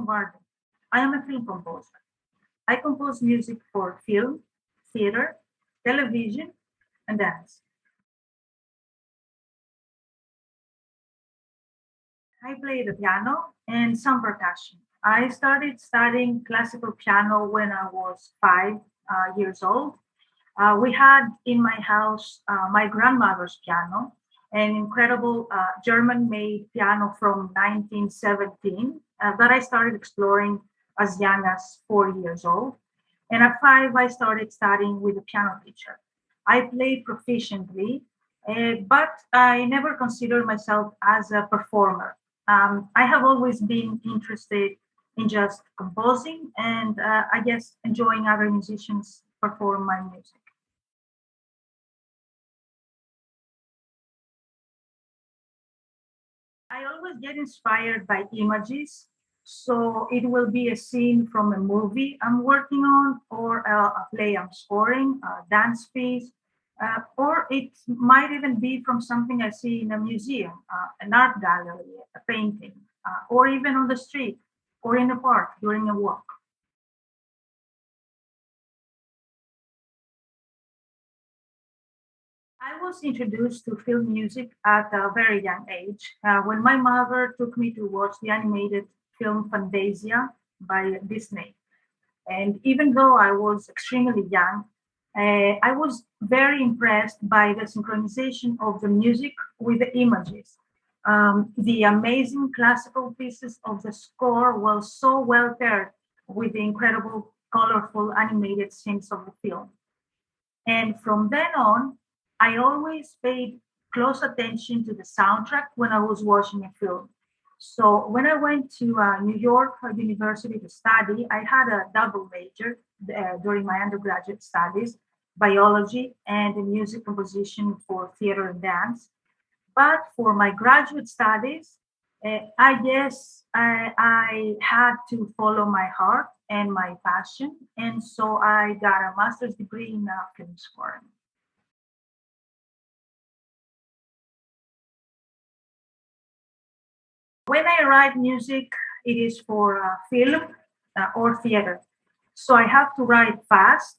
Lomvardou. I am a film composer. I compose music for film, theater, television, and dance. I play the piano and some percussion. I started studying classical piano when I was 5 years old. We had in my house my grandmother's piano, an incredible German made piano from 1917 that I started exploring as young as 4 years old. And at 5, I started studying with a piano teacher. I played proficiently, but I never considered myself as a performer. I have always been interested in just composing and I guess enjoying other musicians perform my music. I always get inspired by images. So it will be a scene from a movie I'm working on, or a play I'm scoring, a dance piece, or it might even be from something I see in a museum, an art gallery, a painting, or even on the street or in a park during a walk. I was introduced to film music at a very young age when my mother took me to watch the animated film Fantasia by Disney. And even though I was extremely young, I was very impressed by the synchronization of the music with the images. The amazing classical pieces of the score were so well paired with the incredible, colorful animated scenes of the film. And from then on, I always paid close attention to the soundtrack when I was watching a film. So when I went to New York University to study, I had a double major during my undergraduate studies, biology and music composition for theater and dance. But for my graduate studies, I guess I had to follow my heart and my passion. And so I got a master's degree in film scoring. When I write music, it is for film or theater. So I have to write fast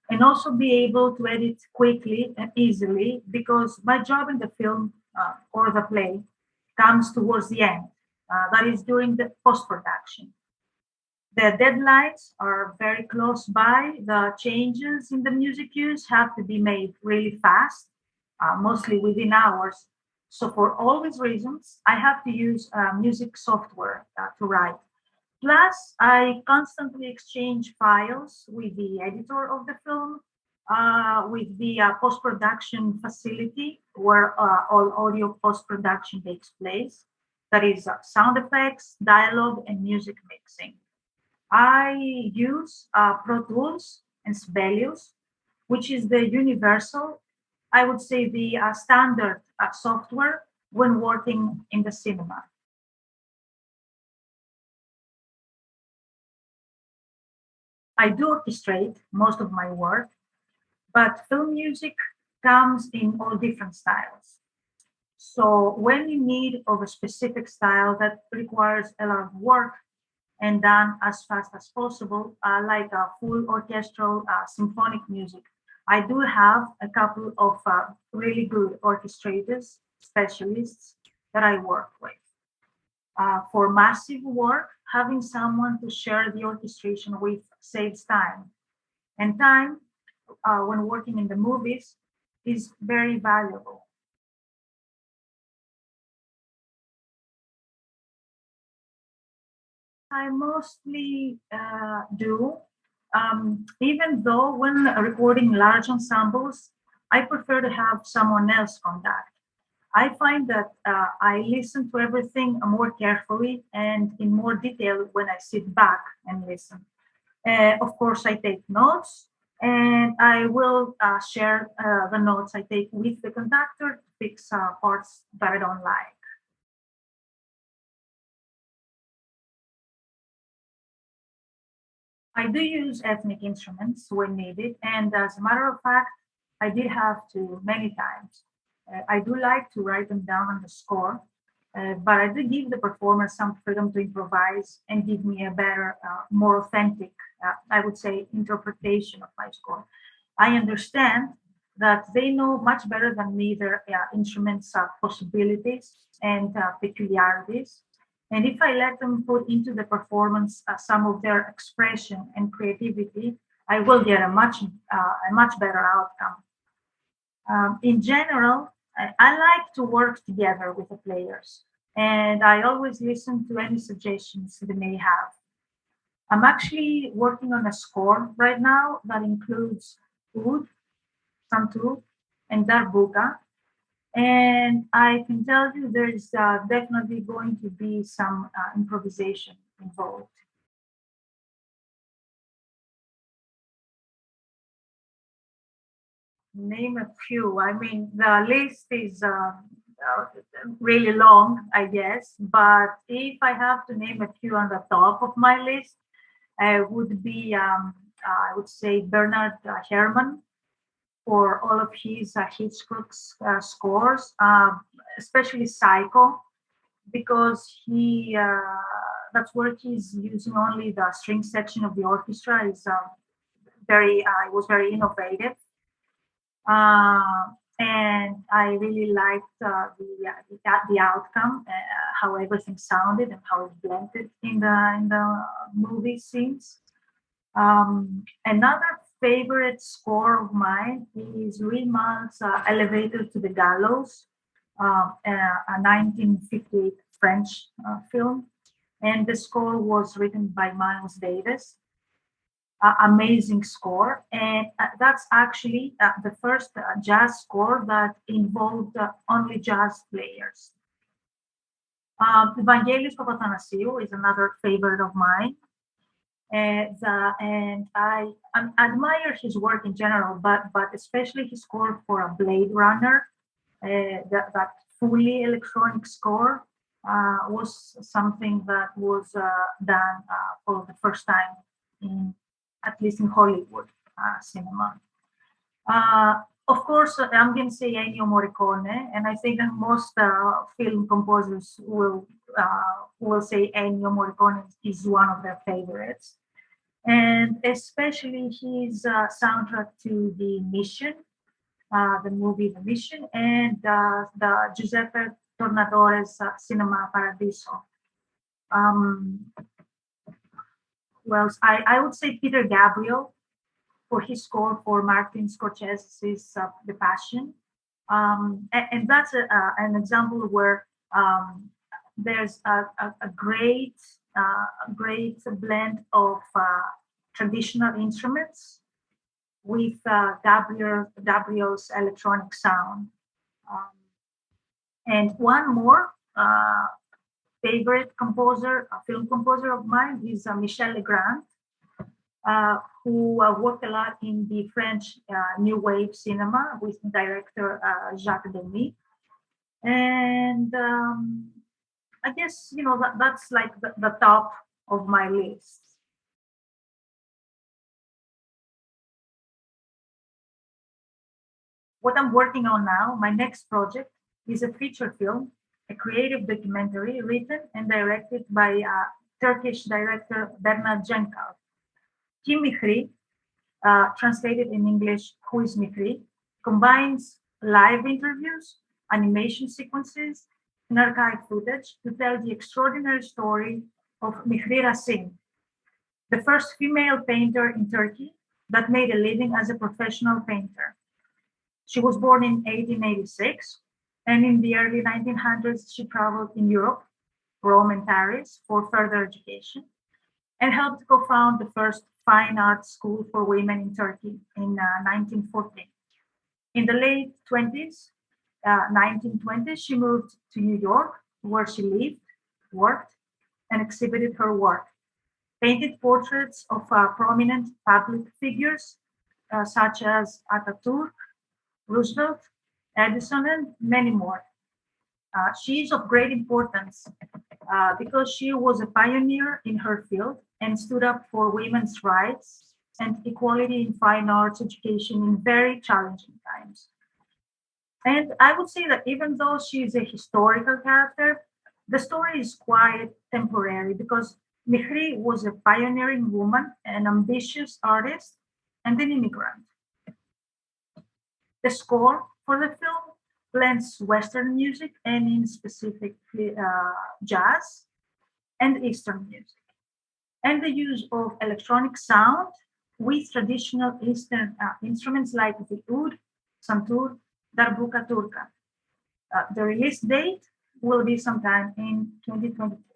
and also be able to edit quickly and easily because my job in the film or the play comes towards the end. That is during the post production. The deadlines are very close by. The changes in the music use have to be made really fast, mostly within hours. So, for all these reasons, I have to use music software to write. Plus, I constantly exchange files with the editor of the film, with the post production facility where all audio post production takes place. That is sound effects, dialogue, and music mixing. I use Pro Tools and Sibelius, which is the universal, I would say the standard software when working in the cinema. I do orchestrate most of my work, but film music comes in all different styles. So when in need of a specific style that requires a lot of work and done as fast as possible, like a full orchestral symphonic music, I do have a couple of really good orchestrators, specialists that I work with. For massive work, having someone to share the orchestration with saves time. And time, when working in the movies, is very valuable. I mostly do, even though when recording large ensembles, I prefer to have someone else conduct. I find that I listen to everything more carefully and in more detail when I sit back and listen. Of course, I take notes and I will share the notes I take with the conductor to fix parts that I don't like. I do use ethnic instruments when needed, and as a matter of fact, I did have to many times. I do like to write them down on the score but I do give the performer some freedom to improvise and give me a better, more authentic, I would say, interpretation of my score. I understand that they know much better than me their instruments' possibilities and peculiarities. And if I let them put into the performance some of their expression and creativity, I will get a much better outcome. In general, I like to work together with the players, and I always listen to any suggestions they may have. I'm actually working on a score right now that includes Oud, Santur, and Darbuka. And I can tell you there's definitely going to be some improvisation involved. Name a few. I mean, the list is really long, I guess. But if I have to name a few on the top of my list, would be, I would say, Bernard Herrmann for all of his Hitchcock's scores, especially Psycho, because that's where he's using only the string section of the orchestra. Is very it was very innovative, uh, and I really liked the outcome, how everything sounded and how it blended in the movie scenes. Another favorite score of mine is Riemann's Elevator to the Gallows, a 1958 French film. And the score was written by Miles Davis. Amazing score. And that's actually the first jazz score that involved only jazz players. Evangelos Papathanassiou is another favorite of mine. And I admire his work in general, but especially his score for a Blade Runner, that fully electronic score was something that was done for the first time in at least in Hollywood cinema. Of course, I'm going to say Ennio Morricone, and I think that most film composers will say Ennio Morricone is one of their favorites, and especially his soundtrack to the movie The Mission, and the Giuseppe Tornatore's Cinema Paradiso. Um, well, I would say Peter Gabriel for his score for Martin Scorsese's The Passion. And that's an example where there's a great blend of traditional instruments with Gabriel's electronic sound. Um, and one more favorite composer, a film composer of mine, is Michel Legrand, who worked a lot in the French New Wave cinema with director Jacques Demy. And I guess, that's like the top of my list. What I'm working on now, my next project, is a feature film, a creative documentary written and directed by Turkish director Bernard Cenkal. Kim Mihri, translated in English, Who is Mihri, combines live interviews, animation sequences, and archive footage to tell the extraordinary story of Mihri Rasim, the first female painter in Turkey that made a living as a professional painter. She was born in 1886, and in the early 1900s, she traveled in Europe, Rome, and Paris for further education, and helped co found the first fine arts school for women in Turkey in 1914. In the late 20s, 1920s, she moved to New York, where she lived, worked, and exhibited her work. Painted portraits of prominent public figures such as Ataturk, Roosevelt, Edison, and many more. She is of great importance because she was a pioneer in her field and stood up for women's rights and equality in fine arts education in very challenging times. And I would say that even though she is a historical character, The story is quite temporary because Mihri was a pioneering woman, an ambitious artist, and an immigrant. The score for the film blends Western music and, in specifically, jazz and Eastern music, and the use of electronic sound with traditional Eastern instruments like the oud, santur, darbuka turka. The release date will be sometime in 2022.